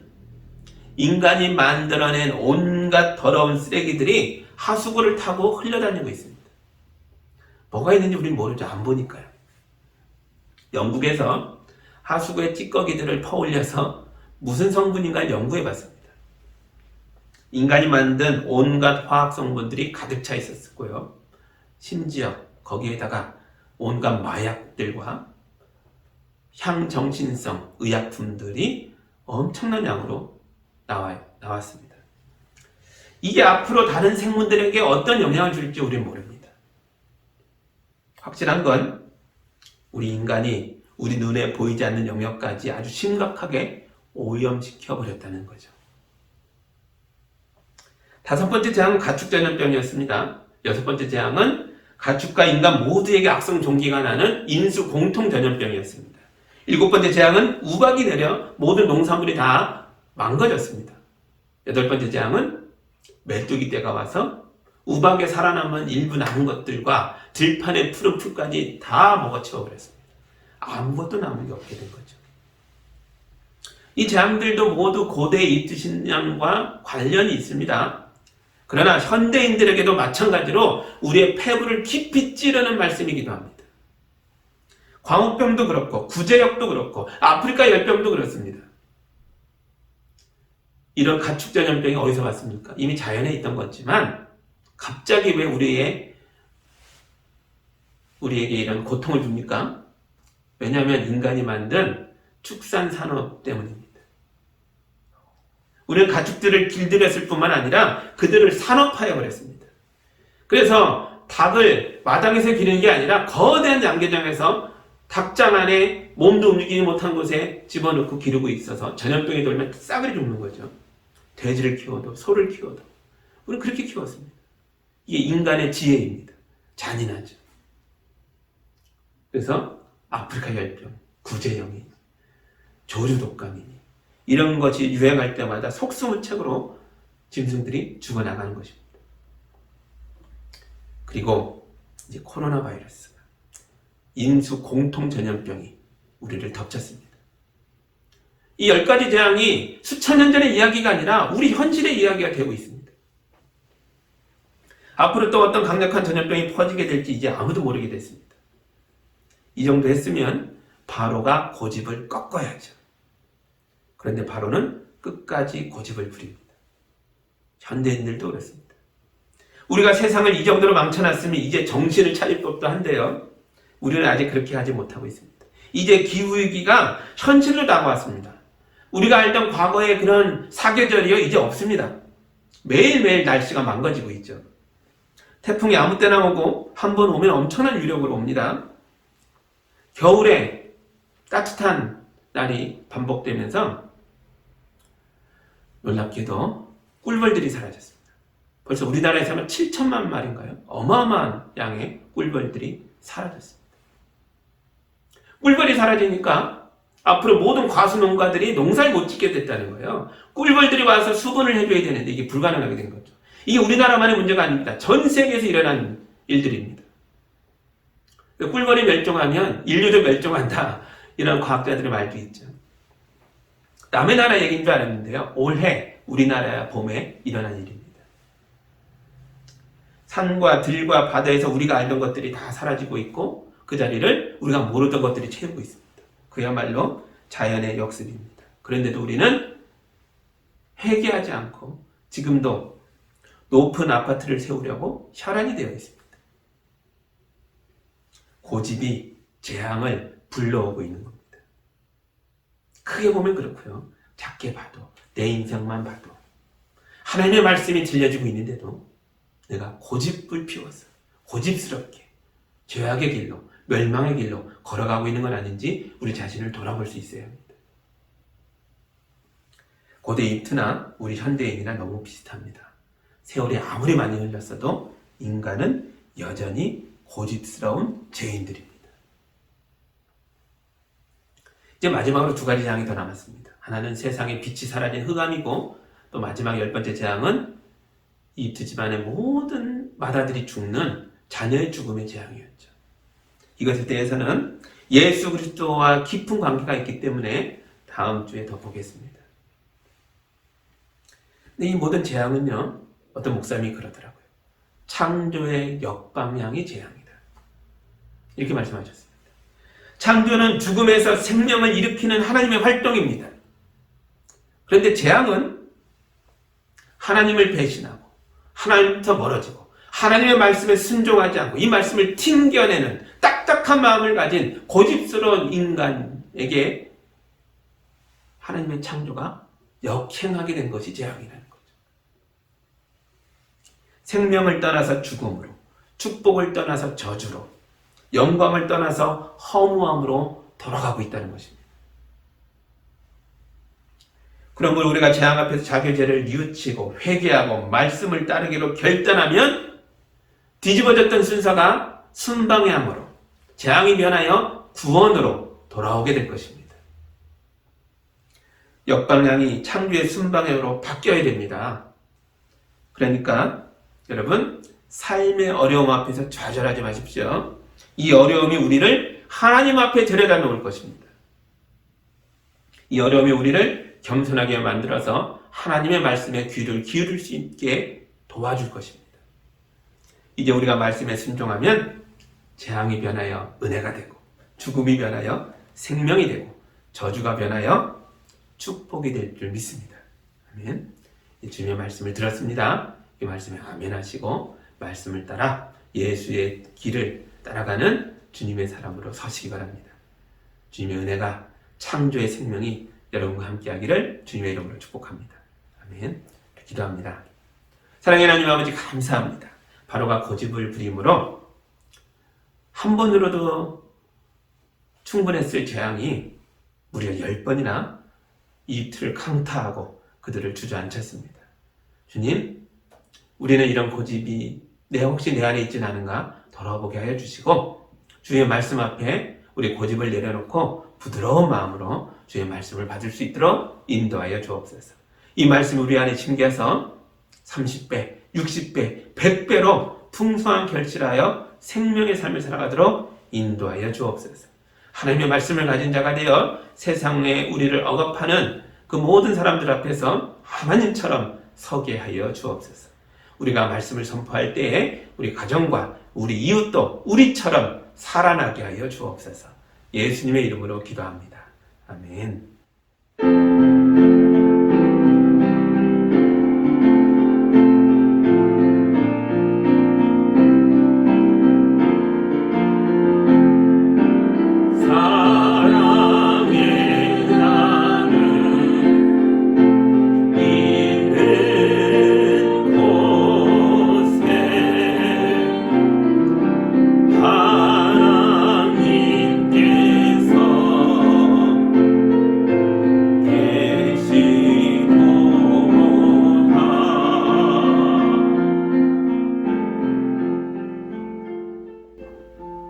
인간이 만들어낸 온갖 더러운 쓰레기들이 하수구를 타고 흘러다니고 있습니다. 뭐가 있는지 우리는 모르죠. 안 보니까요. 영국에서 하수구에 찌꺼기들을 퍼올려서 무슨 성분인가 연구해봤습니다. 인간이 만든 온갖 화학 성분들이 가득 차 있었고요. 심지어 거기에다가 온갖 마약들과 향정신성 의약품들이 엄청난 양으로 나왔습니다. 이게 앞으로 다른 생물들에게 어떤 영향을 줄지 우리는 모릅니다. 확실한 건 우리 인간이 우리 눈에 보이지 않는 영역까지 아주 심각하게 오염시켜 버렸다는 거죠. 다섯 번째 재앙은 가축전염병이었습니다. 여섯 번째 재앙은 가축과 인간 모두에게 악성 종기가 나는 인수 공통 전염병이었습니다. 일곱 번째 재앙은 우박이 내려 모든 농산물이 다 망가졌습니다. 여덟 번째 재앙은 메뚜기 떼가 와서 우박에 살아남은 일부 남은 것들과 들판의 푸른 풀까지 다 먹어치워버렸습니다. 아무것도 남은 게 없게 된 거죠. 이 재앙들도 모두 고대 이집트 신앙과 관련이 있습니다. 그러나 현대인들에게도 마찬가지로 우리의 폐부를 깊이 찌르는 말씀이기도 합니다. 광우병도 그렇고 구제역도 그렇고 아프리카 열병도 그렇습니다. 이런 가축전염병이 어디서 왔습니까? 이미 자연에 있던 거지만 갑자기 왜 우리에게 이런 고통을 줍니까? 왜냐하면 인간이 만든 축산산업 때문입니다. 우리는 가축들을 길들였을 뿐만 아니라 그들을 산업화해버렸습니다. 그래서 닭을 마당에서 기르는 게 아니라 거대한 양계장에서 닭장 안에 몸도 움직이지 못한 곳에 집어넣고 기르고 있어서 전염병이 돌면 싸그리 죽는 거죠. 돼지를 키워도 소를 키워도 우리는 그렇게 키웠습니다. 이게 인간의 지혜입니다. 잔인하죠. 그래서 아프리카 열병, 구제형이, 조류독감이니 이런 것이 유행할 때마다 속수무책으로 짐승들이 죽어나가는 것입니다. 그리고 이제 코로나 바이러스, 인수 공통 전염병이 우리를 덮쳤습니다. 이 10가지 재앙이 수천 년 전의 이야기가 아니라 우리 현실의 이야기가 되고 있습니다. 앞으로 또 어떤 강력한 전염병이 퍼지게 될지 이제 아무도 모르게 됐습니다. 이 정도 했으면 바로가 고집을 꺾어야죠. 그런데 바로는 끝까지 고집을 부립니다. 현대인들도 그렇습니다. 우리가 세상을 이 정도로 망쳐놨으면 이제 정신을 차릴 법도 한데요. 우리는 아직 그렇게 하지 못하고 있습니다. 이제 기후위기가 현실로 다가왔습니다. 우리가 알던 과거의 그런 사계절이요 이제 없습니다. 매일매일 날씨가 망가지고 있죠. 태풍이 아무 때나 오고 한 번 오면 엄청난 위력으로 옵니다. 겨울에 따뜻한 날이 반복되면서 놀랍게도 꿀벌들이 사라졌습니다. 벌써 우리나라에서는 7천만 마리인가요? 어마어마한 양의 꿀벌들이 사라졌습니다. 꿀벌이 사라지니까 앞으로 모든 과수 농가들이 농사를 못 짓게 됐다는 거예요. 꿀벌들이 와서 수분을 해줘야 되는데 이게 불가능하게 된 거죠. 이게 우리나라만의 문제가 아닙니다. 전 세계에서 일어난 일들입니다. 꿀벌이 멸종하면 인류도 멸종한다. 이런 과학자들의 말도 있죠. 남의 나라 얘기인 줄 알았는데요. 올해 우리나라 봄에 일어난 일입니다. 산과 들과 바다에서 우리가 알던 것들이 다 사라지고 있고 그 자리를 우리가 모르던 것들이 채우고 있습니다. 그야말로 자연의 역습입니다. 그런데도 우리는 회개하지 않고 지금도 높은 아파트를 세우려고 혈안이 되어 있습니다. 고집이 재앙을 불러오고 있는 겁니다. 크게 보면 그렇고요. 작게 봐도 내 인생만 봐도 하나님의 말씀이 들려지고 있는데도 내가 고집을 피워서 고집스럽게 죄악의 길로 멸망의 길로 걸어가고 있는 건 아닌지 우리 자신을 돌아볼 수 있어야 합니다. 고대 이집트나 우리 현대인이나 너무 비슷합니다. 세월이 아무리 많이 흘렀어도 인간은 여전히 고집스러운 죄인들입니다. 이제 마지막으로 2가지 재앙이 더 남았습니다. 하나는 세상에 빛이 사라진 흑암이고 또 마지막 10번째 재앙은 이집트 집안의 모든 맏아들이 죽는 자녀의 죽음의 재앙이었죠. 이것에 대해서는 예수 그리스도와 깊은 관계가 있기 때문에 다음 주에 더 보겠습니다. 근데 이 모든 재앙은요, 어떤 목사님이 그러더라고요. 창조의 역방향이 재앙이다. 이렇게 말씀하셨습니다. 창조는 죽음에서 생명을 일으키는 하나님의 활동입니다. 그런데 재앙은 하나님을 배신하고 하나님부터 멀어지고 하나님의 말씀에 순종하지 않고 이 말씀을 튕겨내는 딱딱한 마음을 가진 고집스러운 인간에게 하나님의 창조가 역행하게 된 것이 재앙이라는 거죠. 생명을 떠나서 죽음으로, 축복을 떠나서 저주로, 영광을 떠나서 허무함으로 돌아가고 있다는 것입니다. 그런 걸 우리가 재앙 앞에서 자기의 죄를 뉘우치고 회개하고 말씀을 따르기로 결단하면 뒤집어졌던 순서가 순방향으로, 재앙이 변하여 구원으로 돌아오게 될 것입니다. 역방향이 창조의 순방향으로 바뀌어야 됩니다. 그러니까 여러분, 삶의 어려움 앞에서 좌절하지 마십시오. 이 어려움이 우리를 하나님 앞에 데려다 놓을 것입니다. 이 어려움이 우리를 겸손하게 만들어서 하나님의 말씀에 귀를 기울일 수 있게 도와줄 것입니다. 이제 우리가 말씀에 순종하면 재앙이 변하여 은혜가 되고, 죽음이 변하여 생명이 되고, 저주가 변하여 축복이 될 줄 믿습니다. 아멘. 주님의 말씀을 들었습니다. 이 말씀에 아멘 하시고 말씀을 따라 예수의 길을 따라가는 주님의 사람으로 서시기 바랍니다. 주님의 은혜가, 창조의 생명이 여러분과 함께 하기를 주님의 이름으로 축복합니다. 아멘. 기도합니다. 사랑의 하나님 아버지, 감사합니다. 바로가 고집을 부림으로 한 번으로도 충분했을 재앙이 무려 10번이나 이집트를 강타하고 그들을 주저앉혔습니다. 주님, 우리는 이런 고집이 혹시 내 안에 있지는 않은가 돌아보게 하여 주시고, 주의 말씀 앞에 우리 고집을 내려놓고 부드러운 마음으로 주의 말씀을 받을 수 있도록 인도하여 주옵소서. 이 말씀 우리 안에 심겨서 30배, 60배, 100배로 풍성한 결실하여 생명의 삶을 살아가도록 인도하여 주옵소서. 하나님의 말씀을 가진 자가 되어 세상에 우리를 억압하는 그 모든 사람들 앞에서 하나님처럼 서게 하여 주옵소서. 우리가 말씀을 선포할 때에 우리 가정과 우리 이웃도 우리처럼 살아나게 하여 주옵소서. 예수님의 이름으로 기도합니다. 아멘.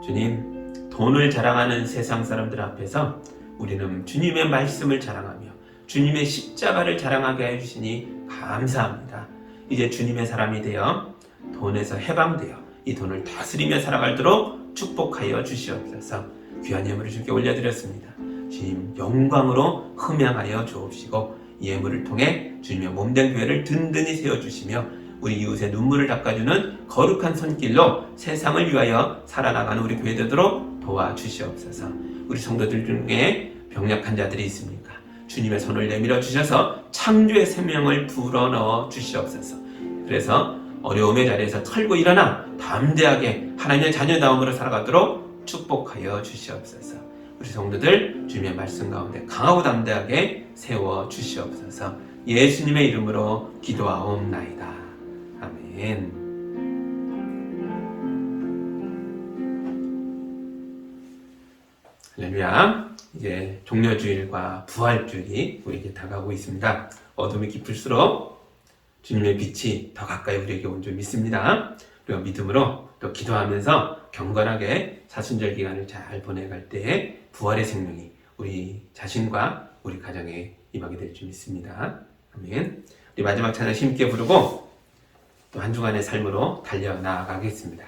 주님, 돈을 자랑하는 세상 사람들 앞에서 우리는 주님의 말씀을 자랑하며 주님의 십자가를 자랑하게 해주시니 감사합니다. 이제 주님의 사람이 되어 돈에서 해방되어 이 돈을 다스리며 살아가도록 축복하여 주시옵소서. 귀한 예물을 주께 올려드렸습니다. 주님 영광으로 흠양하여 주옵시고 이 예물을 통해 주님의 몸된 교회를 든든히 세워주시며 우리 이웃의 눈물을 닦아주는 거룩한 손길로 세상을 위하여 살아나가는 우리 교회 되도록 도와주시옵소서. 우리 성도들 중에 병약한 자들이 있습니까? 주님의 손을 내밀어 주셔서 창조의 생명을 불어넣어 주시옵소서. 그래서 어려움의 자리에서 털고 일어나 담대하게 하나님의 자녀다움으로 살아가도록 축복하여 주시옵소서. 우리 성도들 주님의 말씀 가운데 강하고 담대하게 세워 주시옵소서. 예수님의 이름으로 기도하옵나이다. 아멘. 할렐루야. 이제 종려주일과 부활주일이 우리에게 다가오고 있습니다. 어둠이 깊을수록 주님의 빛이 더 가까이 우리에게 온 줄 믿습니다. 우리가 믿음으로 또 기도하면서 경건하게 사순절 기간을 잘 보내갈 때에 부활의 생명이 우리 자신과 우리 가정에 임하게 될 줄 믿습니다. 아멘. 우리 마지막 찬양 힘있게 부르고 또 한 주간의 삶으로 달려나가겠습니다.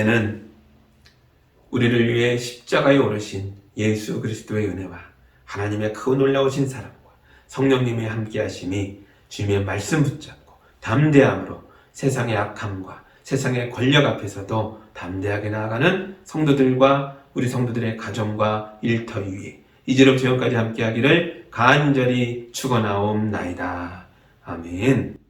이제는 우리를 위해 십자가에 오르신 예수 그리스도의 은혜와 하나님의 그 놀라우신 사랑과 성령님의 함께하심이 주님의 말씀 붙잡고 담대함으로 세상의 악함과 세상의 권력 앞에서도 담대하게 나아가는 성도들과 우리 성도들의 가정과 일터 위에 이제로부터 영까지 함께하기를 간절히 축원하옵나이다. 아멘.